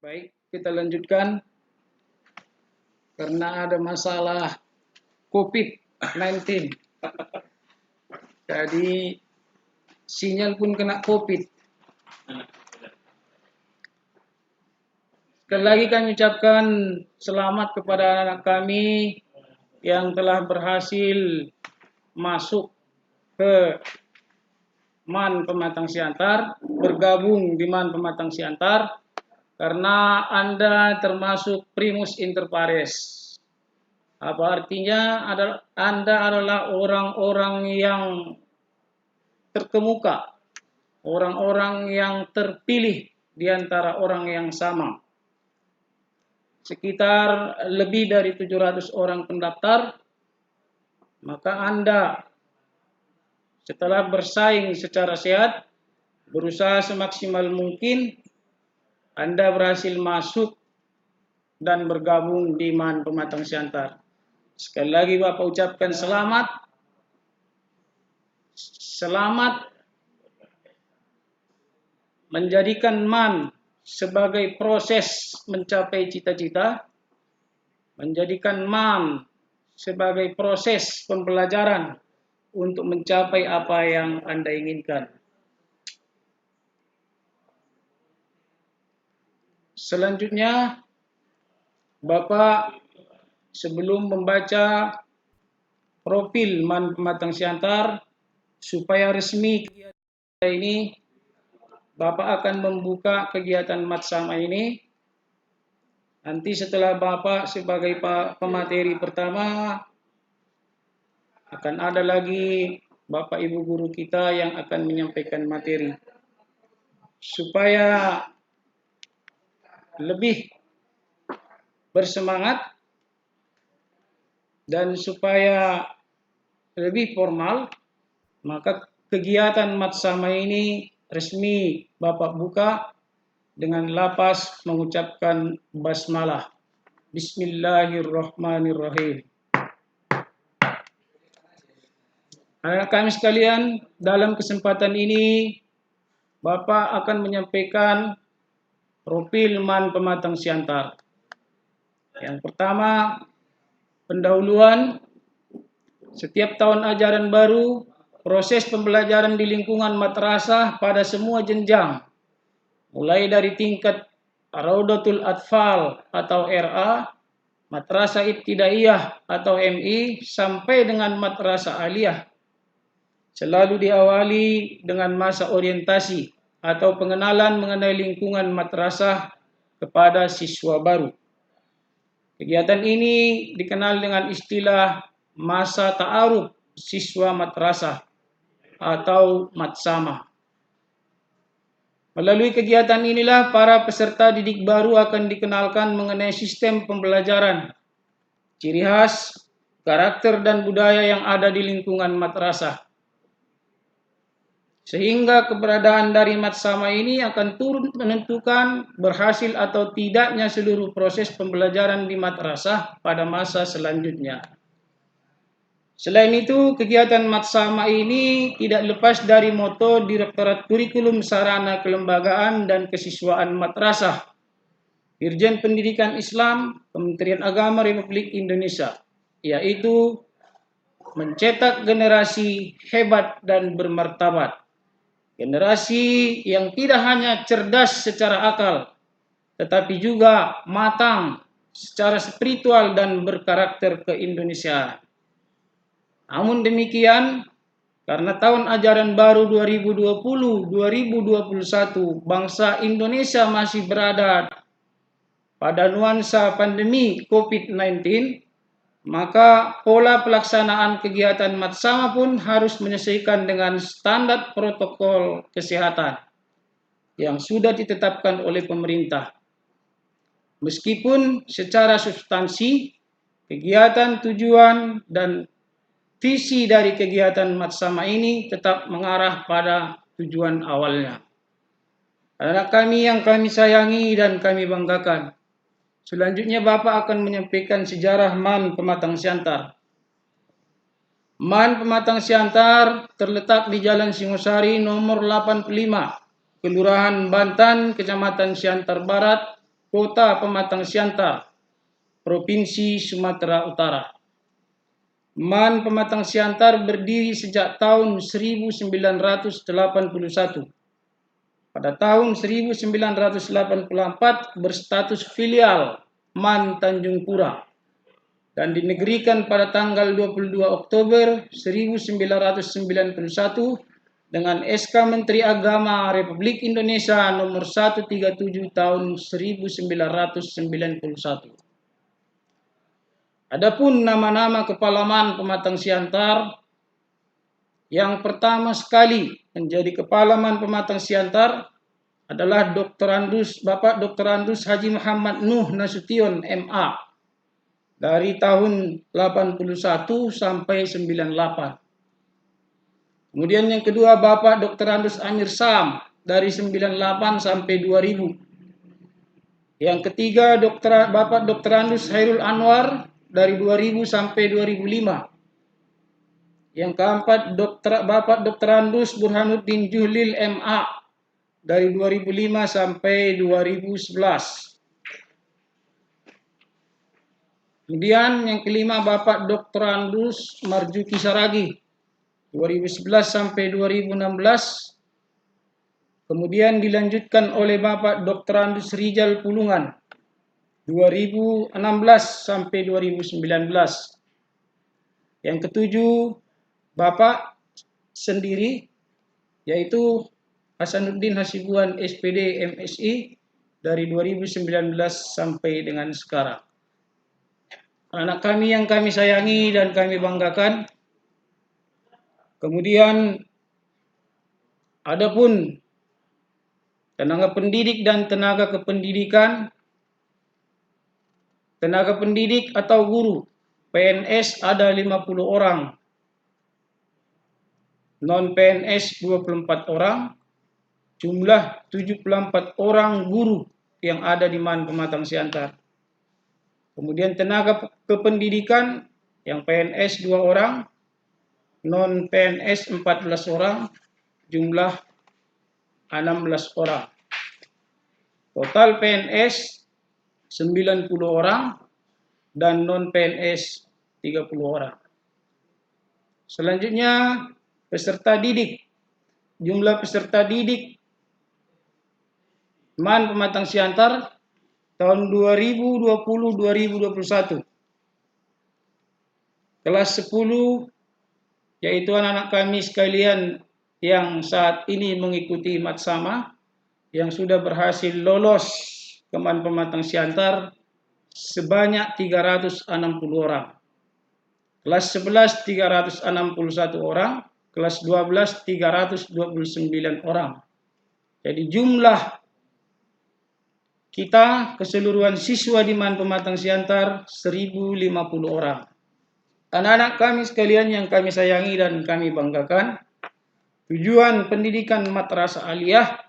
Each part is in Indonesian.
Baik, kita lanjutkan karena ada masalah COVID-19. Jadi sinyal pun kena COVID. Sekali lagi kami ucapkan selamat kepada anak-anak kami yang telah berhasil masuk ke MAN Pematang Siantar, bergabung di MAN Pematang Siantar, karena Anda termasuk primus inter pares. Apa artinya? Anda adalah orang-orang yang terkemuka, orang-orang yang terpilih di antara orang yang sama. Sekitar lebih dari 700 orang pendaftar, maka Anda setelah bersaing secara sehat, berusaha semaksimal mungkin, Anda berhasil masuk dan bergabung di MAN Pematang Siantar. Sekali lagi Bapak ucapkan selamat. Selamat menjadikan MAN sebagai proses mencapai cita-cita, menjadikan MAN sebagai proses pembelajaran untuk mencapai apa yang Anda inginkan. Selanjutnya, Bapak sebelum membaca profil MAN Pematang Siantar, supaya resmi kegiatan ini, Bapak akan membuka kegiatan Matsama ini. Nanti setelah Bapak sebagai pemateri pertama, akan ada lagi Bapak Ibu guru kita yang akan menyampaikan materi. Supaya lebih bersemangat dan supaya lebih formal, maka kegiatan Matsama ini resmi Bapak buka dengan lapas mengucapkan basmalah. Bismillahirrahmanirrahim. Anak kami sekalian, dalam kesempatan ini Bapak akan menyampaikan profil MAN Pematang Siantar. Yang pertama, pendahuluan. Setiap tahun ajaran baru, proses pembelajaran di lingkungan madrasah pada semua jenjang, mulai dari tingkat Raudatul Atfal atau RA, Madrasah Ibtidaiyah atau MI, sampai dengan Madrasah Aliyah, selalu diawali dengan masa orientasi atau pengenalan mengenai lingkungan madrasah kepada siswa baru. Kegiatan ini dikenal dengan istilah masa ta'aruf siswa madrasah atau matsama. Melalui kegiatan inilah para peserta didik baru akan dikenalkan mengenai sistem pembelajaran, ciri khas, karakter dan budaya yang ada di lingkungan madrasah. Sehingga keberadaan dari Matsama ini akan turut menentukan berhasil atau tidaknya seluruh proses pembelajaran di madrasah pada masa selanjutnya. Selain itu, kegiatan Matsama ini tidak lepas dari moto Direktorat Kurikulum Sarana Kelembagaan dan Kesiswaan Madrasah, Dirjen Pendidikan Islam, Kementerian Agama Republik Indonesia, yaitu mencetak generasi hebat dan bermartabat. Generasi yang tidak hanya cerdas secara akal, tetapi juga matang secara spiritual dan berkarakter keindonesiaan. Namun demikian, karena tahun ajaran baru 2020-2021 bangsa Indonesia masih berada pada nuansa pandemi COVID-19, maka pola pelaksanaan kegiatan Matsama pun harus menyesuaikan dengan standar protokol kesehatan yang sudah ditetapkan oleh pemerintah. Meskipun secara substansi, kegiatan, tujuan, dan visi dari kegiatan Matsama ini tetap mengarah pada tujuan awalnya. Anak kami yang kami sayangi dan kami banggakan, selanjutnya Bapak akan menyampaikan sejarah MAN Pematang Siantar. MAN Pematang Siantar terletak di Jalan Singosari nomor 85, Kelurahan Bantan, Kecamatan Siantar Barat, Kota Pematang Siantar, Provinsi Sumatera Utara. MAN Pematang Siantar berdiri sejak tahun 1981. Pada tahun 1984 berstatus filial MAN Tanjung Pura dan dinegerikan pada tanggal 22 Oktober 1991 dengan SK Menteri Agama Republik Indonesia nomor 137 tahun 1991. Adapun nama-nama kepala MAN Pematang Siantar, yang pertama sekali menjadi kepala MAN Pematang Siantar adalah Bapak Dr. Andus Haji Muhammad Nuh Nasution MA dari tahun 81 sampai 98. Kemudian yang kedua Bapak Dr. Andus Amir Sam dari 98 sampai 2000. Yang ketiga Bapak Dr. Andus Hairul Anwar dari 2000 sampai 2005. Yang keempat Bapak Dr. Andus Burhanuddin Juhlil MA dari 2005 sampai 2011. Kemudian yang kelima Bapak Dr. Andus Marjuki Saragi 2011 sampai 2016. Kemudian dilanjutkan oleh Bapak Dr. Andus Rijal Pulungan 2016 sampai 2019. Yang ketujuh Bapak sendiri yaitu Hasanuddin Hasibuan SPD MSI dari 2019 sampai dengan sekarang. Anak kami yang kami sayangi dan kami banggakan. Kemudian adapun tenaga pendidik dan tenaga kependidikan, tenaga pendidik atau guru PNS ada 50 orang, non-PNS 24 orang, jumlah 74 orang guru yang ada di MAN Pematang Siantar. Kemudian tenaga kependidikan yang PNS 2 orang, non-PNS 14 orang, jumlah 16 orang. Total PNS 90 orang dan non-PNS 30 orang. Selanjutnya peserta didik. Jumlah peserta didik MAN Pematang Siantar tahun 2020-2021. Kelas 10 yaitu anak-anak kami sekalian yang saat ini mengikuti Matsama yang sudah berhasil lolos ke MAN Pematang Siantar sebanyak 360 orang. Kelas 11 361 orang, kelas 12 329 orang. Jadi jumlah kita keseluruhan siswa di MAN Pematang Siantar 1050 orang. Anak-anak kami sekalian yang kami sayangi dan kami banggakan, tujuan pendidikan Madrasah Aliyah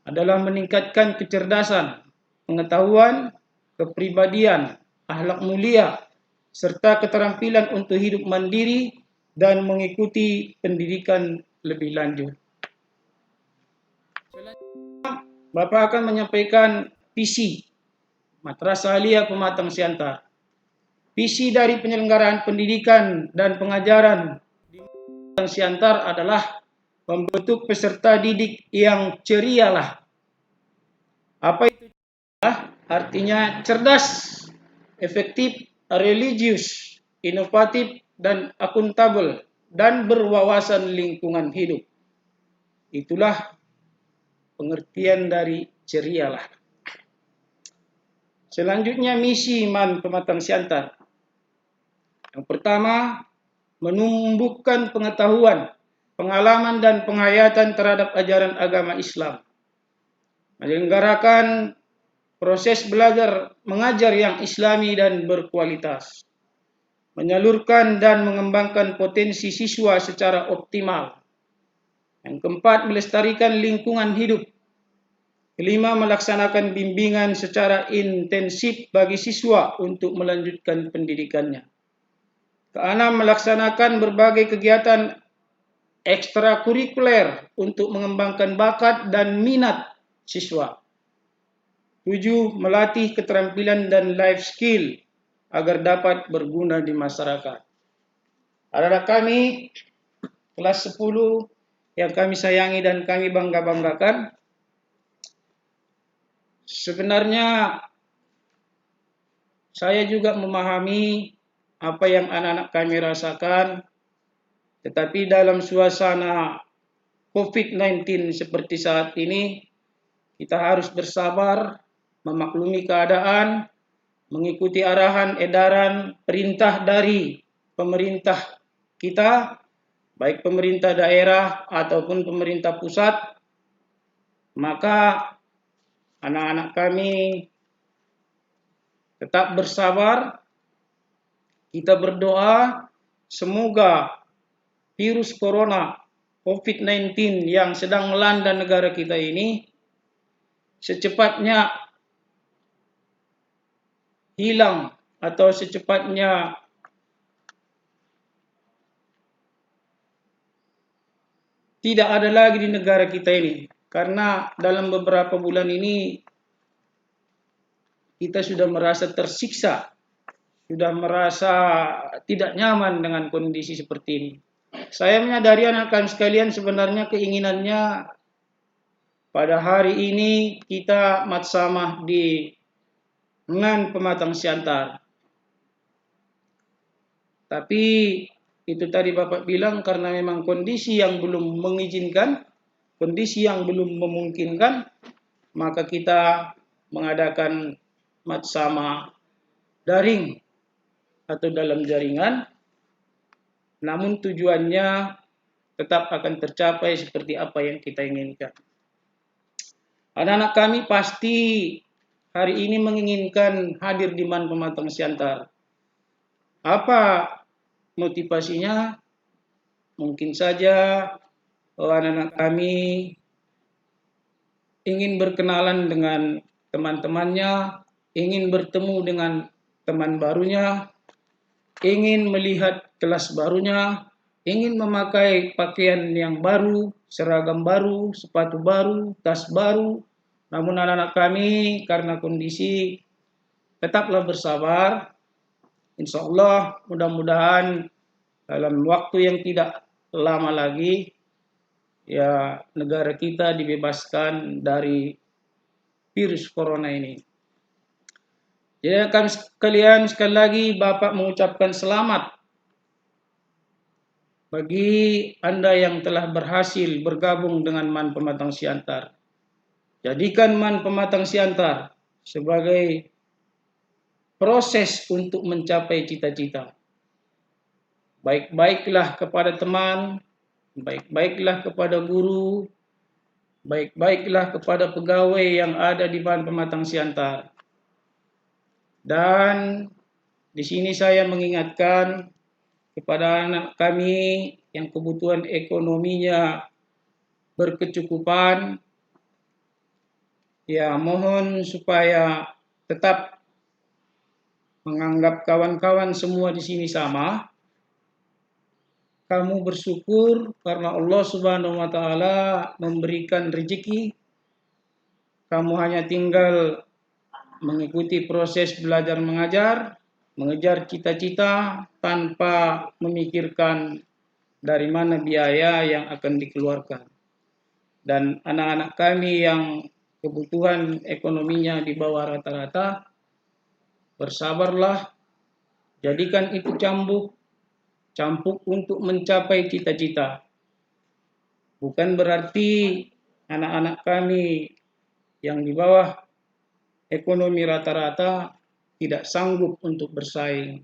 adalah meningkatkan kecerdasan, pengetahuan, kepribadian, akhlak mulia, serta keterampilan untuk hidup mandiri dan mengikuti pendidikan lebih lanjut. Selanjutnya, Bapak akan menyampaikan visi Madrasah Aliyah Pematang Siantar. Visi dari penyelenggaraan pendidikan dan pengajaran di Pematang Siantar adalah membentuk peserta didik yang cerialah. Apa itu cerialah? Artinya cerdas, efektif, religius, inovatif, dan akuntabel, dan berwawasan lingkungan hidup. Itulah pengertian dari cerialah. Selanjutnya misi MAN Pematang Siantar. Yang pertama, menumbuhkan pengetahuan, pengalaman dan penghayatan terhadap ajaran agama Islam. Menyelenggarakan proses belajar mengajar yang islami dan berkualitas. Menyalurkan dan mengembangkan potensi siswa secara optimal. Yang keempat, melestarikan lingkungan hidup. Kelima, melaksanakan bimbingan secara intensif bagi siswa untuk melanjutkan pendidikannya. Keenam, melaksanakan berbagai kegiatan ekstrakurikuler untuk mengembangkan bakat dan minat siswa. 7. Melatih keterampilan dan life skill agar dapat berguna di masyarakat. Anak-anak kami kelas 10 yang kami sayangi dan kami bangga-banggakan, sebenarnya saya juga memahami apa yang anak-anak kami rasakan, tetapi dalam suasana COVID-19 seperti saat ini, kita harus bersabar, memaklumi keadaan, mengikuti arahan, edaran, perintah dari pemerintah kita, baik pemerintah daerah ataupun pemerintah pusat. Maka anak-anak kami tetap bersabar, kita berdoa semoga virus corona COVID-19 yang sedang melanda negara kita ini secepatnya hilang atau secepatnya tidak ada lagi di negara kita ini. Karena dalam beberapa bulan ini kita sudah merasa tersiksa, sudah merasa tidak nyaman dengan kondisi seperti ini. Saya menyadari anak-anak sekalian sebenarnya keinginannya pada hari ini kita matsamah di Ngan Pematang Siantar. Tapi itu tadi Bapak bilang karena memang kondisi yang belum mengizinkan, kondisi yang belum memungkinkan, maka kita mengadakan matsama daring atau dalam jaringan. Namun tujuannya tetap akan tercapai seperti apa yang kita inginkan. Anak-anak kami pasti hari ini menginginkan hadir di Man Pematang Siantar. Apa motivasinya? Mungkin saja anak-anak kami ingin berkenalan dengan teman-temannya, ingin bertemu dengan teman barunya, ingin melihat kelas barunya, ingin memakai pakaian yang baru, seragam baru, sepatu baru, tas baru. Namun anak-anak kami karena kondisi tetaplah bersabar. Insya Allah mudah-mudahan dalam waktu yang tidak lama lagi ya negara kita dibebaskan dari virus corona ini. Jadi kami sekalian, sekali lagi Bapak mengucapkan selamat bagi Anda yang telah berhasil bergabung dengan Man Pematang Siantar. Jadikan Man Pematang Siantar sebagai proses untuk mencapai cita-cita. Baik-baiklah kepada teman, baik-baiklah kepada guru, baik-baiklah kepada pegawai yang ada di Man Pematang Siantar. Dan di sini saya mengingatkan kepada anak kami yang kebutuhan ekonominya berkecukupan, ya mohon supaya tetap menganggap kawan-kawan semua di sini sama. Kamu bersyukur karena Allah Subhanahu wa taala memberikan rezeki. Kamu hanya tinggal mengikuti proses belajar mengajar, mengejar cita-cita tanpa memikirkan dari mana biaya yang akan dikeluarkan. Dan anak-anak kami yang kebutuhan ekonominya di bawah rata-rata, bersabarlah, jadikan itu cambuk untuk mencapai cita-cita. Bukan berarti anak-anak kami yang di bawah ekonomi rata-rata tidak sanggup untuk bersaing.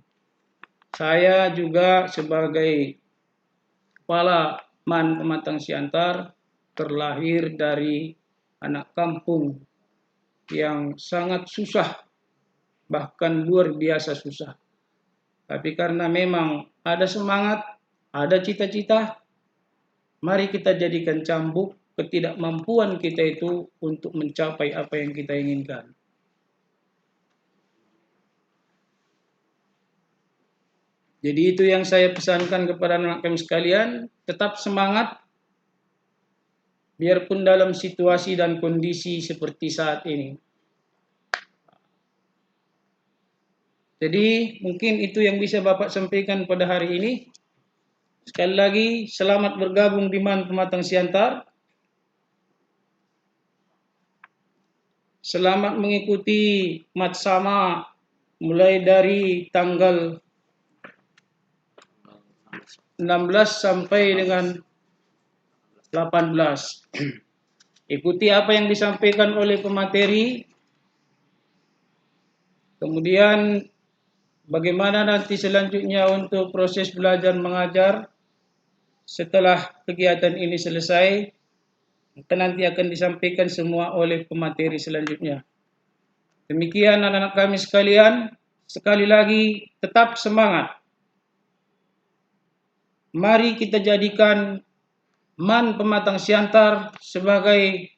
Saya juga sebagai kepala Man Pematang Siantar terlahir dari anak kampung yang sangat susah, bahkan luar biasa susah. Tapi karena memang ada semangat, ada cita-cita, mari kita jadikan cambuk ketidakmampuan kita itu untuk mencapai apa yang kita inginkan. Jadi itu yang saya pesankan kepada anak kami sekalian, tetap semangat, biarpun dalam situasi dan kondisi seperti saat ini. Jadi mungkin itu yang bisa Bapak sampaikan pada hari ini. Sekali lagi, selamat bergabung di MAN Pematang Siantar. Selamat mengikuti Matsama mulai dari tanggal 16 sampai dengan 18. Ikuti apa yang disampaikan oleh pemateri. Kemudian bagaimana nanti selanjutnya untuk proses belajar mengajar setelah kegiatan ini selesai, nanti akan disampaikan semua oleh pemateri selanjutnya. Demikian anak-anak kami sekalian, sekali lagi tetap semangat. Mari kita jadikan MAN Pematang Siantar sebagai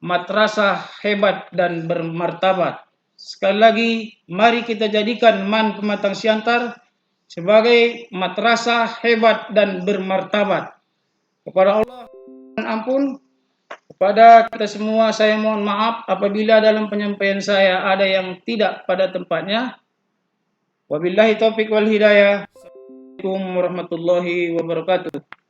madrasah hebat dan bermartabat. Sekali lagi, mari kita jadikan MAN Pematang Siantar sebagai madrasah hebat dan bermartabat. Kepada Allah mohon ampun, kepada kita semua saya mohon maaf apabila dalam penyampaian saya ada yang tidak pada tempatnya. Wabillahi taufiq wal hidayah. Assalamualaikum warahmatullahi wabarakatuh.